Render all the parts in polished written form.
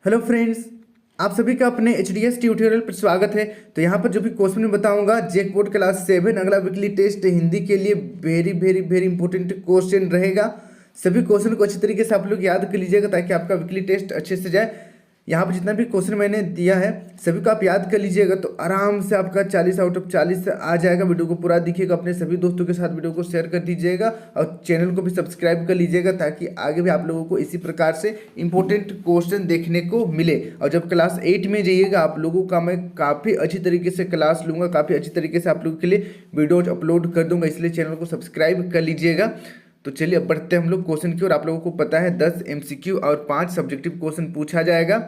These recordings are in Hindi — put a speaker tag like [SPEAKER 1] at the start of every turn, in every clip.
[SPEAKER 1] हेलो फ्रेंड्स, आप सभी का अपने एच डी एस ट्यूटोरियल पर स्वागत है। तो यहाँ पर जो भी क्वेश्चन मैं बताऊंगा जैकपॉट क्लास 7 अगला वीकली टेस्ट हिंदी के लिए very very very important question रहेगा। सभी क्वेश्चन को अच्छी तरीके से आप लोग याद कर लीजिएगा ताकि आपका वीकली टेस्ट अच्छे से जाए। यहाँ पर जितना भी क्वेश्चन मैंने दिया है सभी को आप याद कर लीजिएगा तो आराम से आपका 40 आउट ऑफ 40 आ जाएगा। वीडियो को पूरा देखिएगा, अपने सभी दोस्तों के साथ वीडियो को शेयर कर दीजिएगा और चैनल को भी सब्सक्राइब कर लीजिएगा ताकि आगे भी आप लोगों को इसी प्रकार से इंपॉर्टेंट क्वेश्चन देखने को मिले। और जब क्लास 8 में जाइएगा आप लोगों का मैं काफ़ी अच्छी तरीके से क्लास लूँगा, काफ़ी अच्छी तरीके से आप लोगों के लिए वीडियोज अपलोड कर दूँगा, इसलिए चैनल को सब्सक्राइब कर लीजिएगा। तो चलिए अब बढ़ते हैं हम लोग क्वेश्चन की ओर। आप लोगों को पता है 10 MCQ और 5 सब्जेक्टिव क्वेश्चन पूछा जाएगा।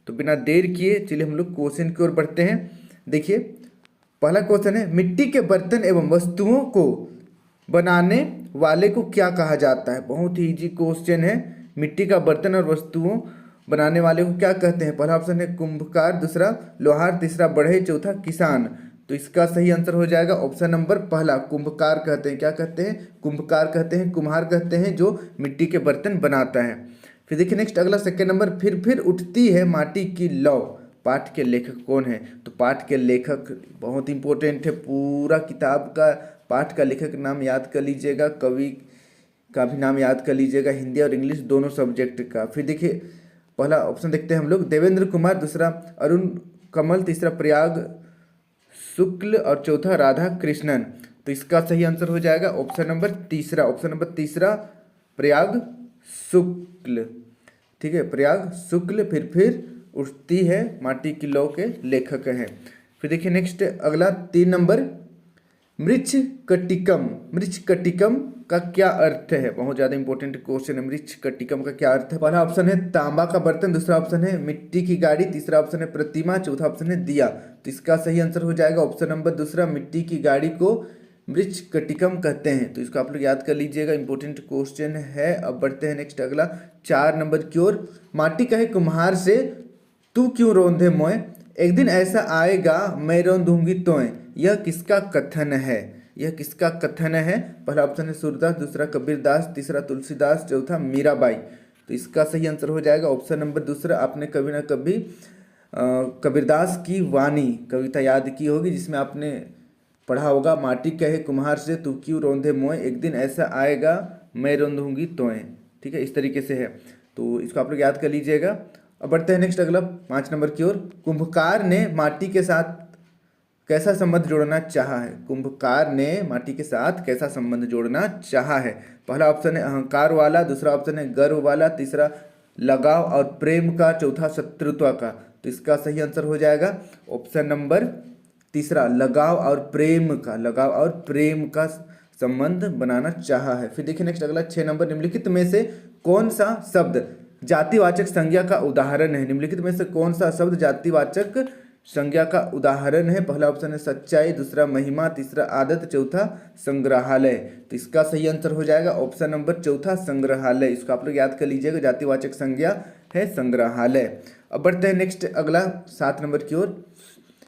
[SPEAKER 1] तो बिना देर किए चलिए हम लोग क्वेश्चन की ओर बढ़ते हैं। देखिए पहला क्वेश्चन है, मिट्टी के बर्तन एवं वस्तुओं को बनाने वाले को क्या कहा जाता है। बहुत ही इजी क्वेश्चन है। मिट्टी का बर्तन और वस्तुओं बनाने वाले को क्या कहते हैं। पहला ऑप्शन है कुंभकार, दूसरा लोहार, तीसरा बढ़ई, चौथा किसान। तो इसका सही आंसर हो जाएगा ऑप्शन नंबर पहला, कुंभकार कहते हैं। क्या कहते हैं? कुंभकार कहते हैं, कुम्हार कहते हैं जो मिट्टी के बर्तन बनाता है। फिर देखिए नेक्स्ट अगला सेकेंड नंबर, फिर उठती है माटी की लौ, पाठ के लेखक कौन है। तो पाठ के लेखक बहुत इंपॉर्टेंट है, पूरा किताब का पाठ का लेखक नाम याद कर लीजिएगा, कवि का भी नाम याद कर लीजिएगा, हिंदी और इंग्लिश दोनों सब्जेक्ट का। फिर देखिए पहला ऑप्शन देखते हैं हम लोग, देवेंद्र कुमार, दूसरा अरुण कमल, तीसरा प्रयाग शुक्ल और चौथा राधा कृष्णन। तो इसका सही आंसर हो जाएगा ऑप्शन नंबर तीसरा प्रयाग शुक्ल। ठीक है, प्रयाग शुक्ल फिर उठती है माटी की लौ के लेखक हैं। फिर देखिए नेक्स्ट अगला 3 नंबर, मृच्छकटिकम का क्या अर्थ है। बहुत ज़्यादा इंपॉर्टेंट क्वेश्चन है। मृच्छकटिकम का क्या अर्थ है। पहला ऑप्शन है तांबा का बर्तन, दूसरा ऑप्शन है मिट्टी की गाड़ी, तीसरा ऑप्शन है प्रतिमा, चौथा ऑप्शन है दिया। तो इसका सही आंसर हो जाएगा ऑप्शन नंबर दूसरा, मिट्टी की गाड़ी को मृच्छकटिकम कहते हैं। तो इसको आप लोग याद कर लीजिएगा, इंपॉर्टेंट क्वेश्चन है। अब बढ़ते हैं नेक्स्ट अगला 4 नंबर की ओर, माटी कहे कुम्हार से तू क्यों रौंदे मोए, एक दिन ऐसा आएगा मैं रौंदूंगी तोए। यह किसका कथन है। पहला ऑप्शन है सूरदास, दूसरा कबीरदास, तीसरा तुलसीदास, चौथा मीराबाई। तो इसका सही आंसर हो जाएगा ऑप्शन नंबर दूसरा। आपने कभी ना कभी कबीरदास की वाणी कविता याद की होगी जिसमें आपने पढ़ा होगा, माटी कहे कुम्हार से तू क्यों रौंदे मोए, एक दिन ऐसा आएगा मैं रौंदूंगी तोए। ठीक है, इस तरीके से है। तो इसको आप लोग याद कर लीजिएगा। अब बढ़ते हैं नेक्स्ट अगला 5 नंबर की ओर, कुंभकार ने माटी के साथ कैसा संबंध जोड़ना चाहा है। कुंभकार ने माटी के साथ कैसा संबंध जोड़ना चाहा है। पहला ऑप्शन है अहंकार वाला, दूसरा ऑप्शन है गर्व वाला, तीसरा लगाव और प्रेम का, चौथा शत्रुत्व का। तो इसका सही आंसर हो जाएगा ऑप्शन नंबर तीसरा, लगाव और प्रेम का संबंध बनाना चाहा है। फिर देखिए नेक्स्ट अगला 6 नंबर, निम्नलिखित में से कौन सा शब्द जातिवाचक संज्ञा का उदाहरण है। निम्नलिखित में से कौन सा शब्द जातिवाचक संज्ञा का उदाहरण है। पहला ऑप्शन है सच्चाई, दूसरा महिमा, तीसरा आदत, चौथा संग्रहालय। तो इसका सही आंसर हो जाएगा ऑप्शन नंबर चौथा, संग्रहालय। इसको आप लोग याद कर लीजिएगा, जातिवाचक संज्ञा है संग्रहालय। अब बढ़ते हैं नेक्स्ट अगला 7 नंबर की ओर,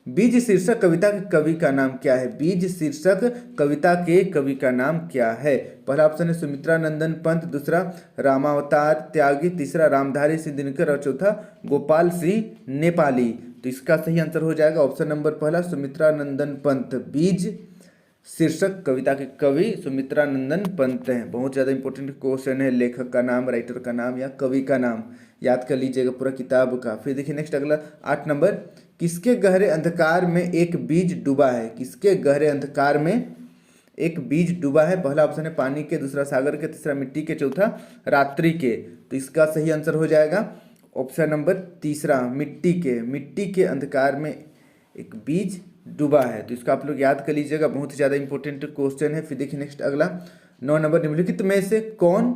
[SPEAKER 1] बीज शीर्षक कविता के कवि का नाम क्या है। बीज शीर्षक कविता के कवि का नाम क्या है। पहला ऑप्शन है सुमित्रा नंदन पंत, दूसरा रामावतार त्यागी, तीसरा रामधारी सिंह दिनकर और चौथा गोपाल सिंह नेपाली। तो इसका सही आंसर हो जाएगा ऑप्शन नंबर पहला, सुमित्रा नंदन पंत। बीज शीर्षक कविता के कवि सुमित्रा नंदन पंत हैं। बहुत ज़्यादा इंपॉर्टेंट क्वेश्चन है, लेखक का नाम, राइटर का नाम या कवि का नाम याद कर लीजिएगा पूरा किताब का। फिर देखिए नेक्स्ट अगला 8 नंबर, किसके गहरे अंधकार में एक बीज डूबा है। किसके गहरे अंधकार में एक बीज डूबा है। पहला ऑप्शन है पानी के, दूसरा सागर के, तीसरा मिट्टी के, चौथा रात्रि के। तो इसका सही आंसर हो जाएगा ऑप्शन नंबर तीसरा, मिट्टी के अंधकार में एक बीज डूबा है। तो इसका आप लोग याद कर लीजिएगा, बहुत ही ज़्यादा इंपॉर्टेंट क्वेश्चन है। फिर देखिए नेक्स्ट अगला 9 नंबर, निम्नलिखित में से कौन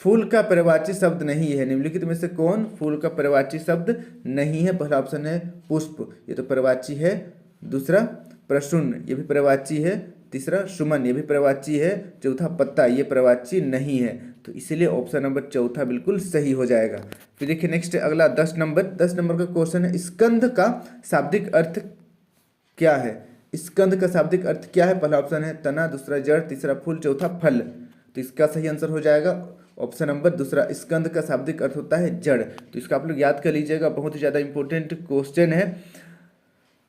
[SPEAKER 1] फूल का पर्यायवाची शब्द नहीं है। निम्नलिखित में से कौन फूल का पर्यायवाची शब्द नहीं है। पहला ऑप्शन है पुष्प, ये तो पर्यायवाची है, दूसरा प्रसून, ये भी पर्यायवाची है, तीसरा सुमन, ये भी पर्यायवाची है, चौथा पत्ता, ये पर्यायवाची नहीं है। तो इसीलिए ऑप्शन नंबर चौथा बिल्कुल सही हो जाएगा। फिर देखिए नेक्स्ट अगला 10 नंबर का क्वेश्चन है, स्कंद का शाब्दिक अर्थ क्या है। स्कंद का शाब्दिक अर्थ क्या है। पहला ऑप्शन है तना, दूसरा जड़, तीसरा फूल, चौथा फल। तो इसका सही आंसर हो जाएगा ऑप्शन नंबर दूसरा। स्कंद का शाब्दिक अर्थ होता है जड़। तो इसका आप लोग याद कर लीजिएगा, बहुत ही ज़्यादा इंपॉर्टेंट क्वेश्चन है।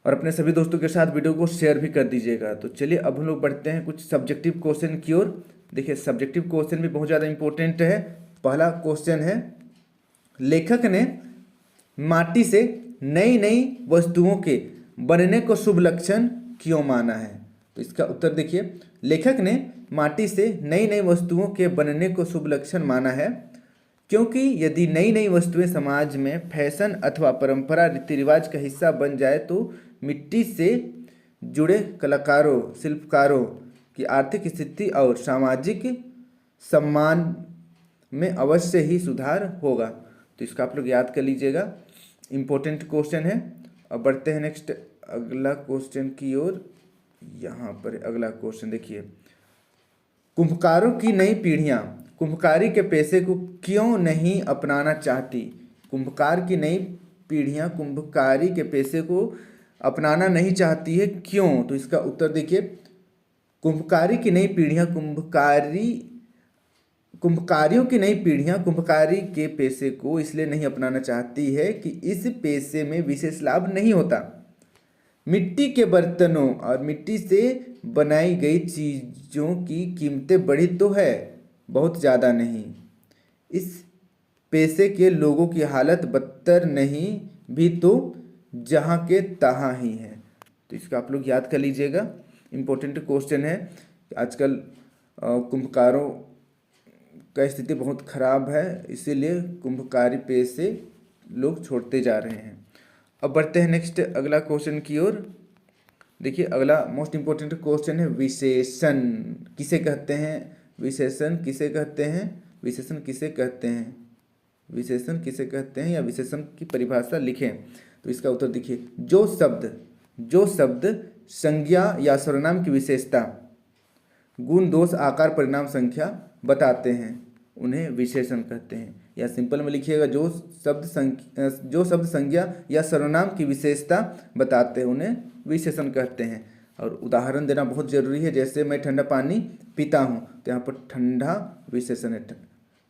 [SPEAKER 1] और अपने सभी दोस्तों के साथ वीडियो को शेयर भी कर दीजिएगा। तो चलिए अब हम लोग बढ़ते हैं कुछ सब्जेक्टिव क्वेश्चन की ओर। देखिए सब्जेक्टिव क्वेश्चन भी बहुत ज़्यादा इंपॉर्टेंट है। पहला क्वेश्चन है, लेखक ने माटी से नई नई वस्तुओं के बनने को शुभ लक्षण क्यों माना है? तो इसका उत्तर देखिए, लेखक ने माटी से नई नई वस्तुओं के बनने को शुभ लक्षण माना है क्योंकि यदि नई नई वस्तुएं समाज में फैशन अथवा परंपरा रीति रिवाज का हिस्सा बन जाए तो मिट्टी से जुड़े कलाकारों शिल्पकारों की आर्थिक स्थिति और सामाजिक सम्मान में अवश्य ही सुधार होगा। तो इसका आप लोग याद कर लीजिएगा, इम्पोर्टेंट क्वेश्चन है। अब बढ़ते हैं नेक्स्ट अगला क्वेश्चन की ओर। यहाँ पर अगला क्वेश्चन देखिए, कुम्भकारों की नई पीढ़ियाँ कुम्भकारी के पेशे को क्यों नहीं अपनाना चाहती? कुम्भकार की नई पीढ़ियाँ कुम्भकारी के पेशे को अपनाना नहीं चाहती है, क्यों? तो इसका उत्तर देखिए, कुम्भकारी की नई पीढ़ियाँ कुम्भकारियों की नई पीढ़ियाँ कुम्भकारी के पेशे को इसलिए नहीं अपनाना चाहती है कि इस पेशे में विशेष लाभ नहीं होता। मिट्टी के बर्तनों और मिट्टी से बनाई गई चीज़ों की कीमतें बढ़ी तो है, बहुत ज़्यादा नहीं। इस पेशे के लोगों की हालत बदतर नहीं भी तो जहाँ के तहाँ ही है। तो इसका आप लोग याद कर लीजिएगा, इम्पोर्टेंट क्वेश्चन है। आजकल कुम्भकारों का स्थिति बहुत खराब है, इसीलिए कुम्भकारी पेशे लोग छोड़ते जा रहे हैं। अब बढ़ते हैं नेक्स्ट अगला क्वेश्चन की ओर। देखिए अगला मोस्ट इम्पोर्टेंट क्वेश्चन है, विशेषण किसे कहते हैं? विशेषण किसे कहते हैं? विशेषण किसे कहते हैं? विशेषण किसे कहते हैं या विशेषण की परिभाषा लिखें। तो इसका उत्तर देखिए, जो शब्द संज्ञा या सर्वनाम की विशेषता, गुण, दोष, आकार, परिणाम, संख्या बताते हैं उन्हें विशेषण कहते हैं। या सिंपल में लिखिएगा, जो शब्द संज्ञा या सर्वनाम की विशेषता बताते हैं उन्हें विशेषण कहते हैं। और उदाहरण देना बहुत जरूरी है, जैसे मैं ठंडा पानी पीता हूँ, तो यहाँ पर ठंडा विशेषण है।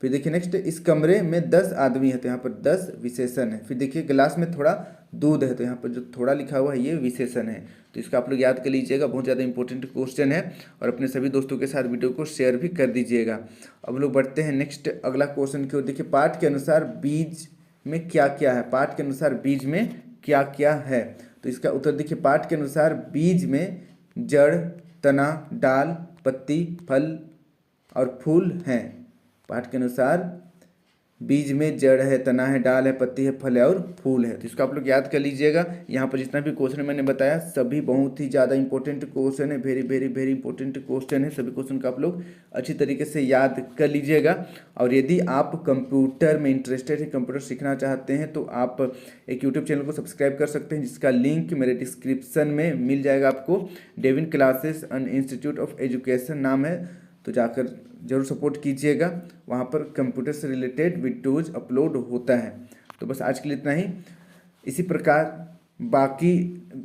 [SPEAKER 1] फिर देखिए नेक्स्ट, इस कमरे में 10 आदमी है, तो यहाँ पर 10 विशेषण है। फिर देखिए गिलास में थोड़ा दूध है, तो यहाँ पर जो थोड़ा लिखा हुआ है ये विशेषण है। तो इसका आप लोग याद कर लीजिएगा, बहुत ज़्यादा इंपॉर्टेंट क्वेश्चन है। और अपने सभी दोस्तों के साथ वीडियो को शेयर भी कर दीजिएगा। अब लोग बढ़ते हैं नेक्स्ट अगला क्वेश्चन की ओर। देखिए, पाठ के अनुसार बीज में क्या क्या है? पाठ के अनुसार बीज में क्या क्या है? तो इसका उत्तर देखिए, पाठ के अनुसार बीज में जड़, तना, डाल, पत्ती, फल और फूल हैं। पाठ के अनुसार बीज में जड़ है, तना है, डाल है, पत्ती है, फल है और फूल है। तो इसको आप लोग याद कर लीजिएगा। यहाँ पर जितना भी क्वेश्चन मैंने बताया सभी बहुत ही ज़्यादा इंपॉर्टेंट क्वेश्चन है, very very very important question है। सभी क्वेश्चन को आप लोग अच्छी तरीके से याद कर लीजिएगा। और यदि आप कंप्यूटर में इंटरेस्टेड हैं, कंप्यूटर सीखना चाहते हैं, तो आप एक यूट्यूब चैनल को सब्सक्राइब कर सकते हैं, जिसका लिंक मेरे डिस्क्रिप्शन में मिल जाएगा आपको। Devin classes and institute of education नाम है, तो जाकर जरूर सपोर्ट कीजिएगा। वहाँ पर कंप्यूटर से रिलेटेड वीडियोज अपलोड होता है। तो बस आज के लिए इतना ही। इसी प्रकार बाकी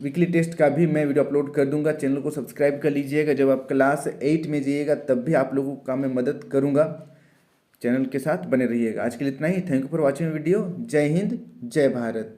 [SPEAKER 1] वीकली टेस्ट का भी मैं वीडियो अपलोड कर दूंगा। चैनल को सब्सक्राइब कर लीजिएगा। जब आप क्लास 8 में जाइएगा तब भी आप लोगों का मैं मदद करूंगा। चैनल के साथ बने रहिएगा। आज के लिए इतना ही। Thank you for watching video. जय हिंद, जय भारत।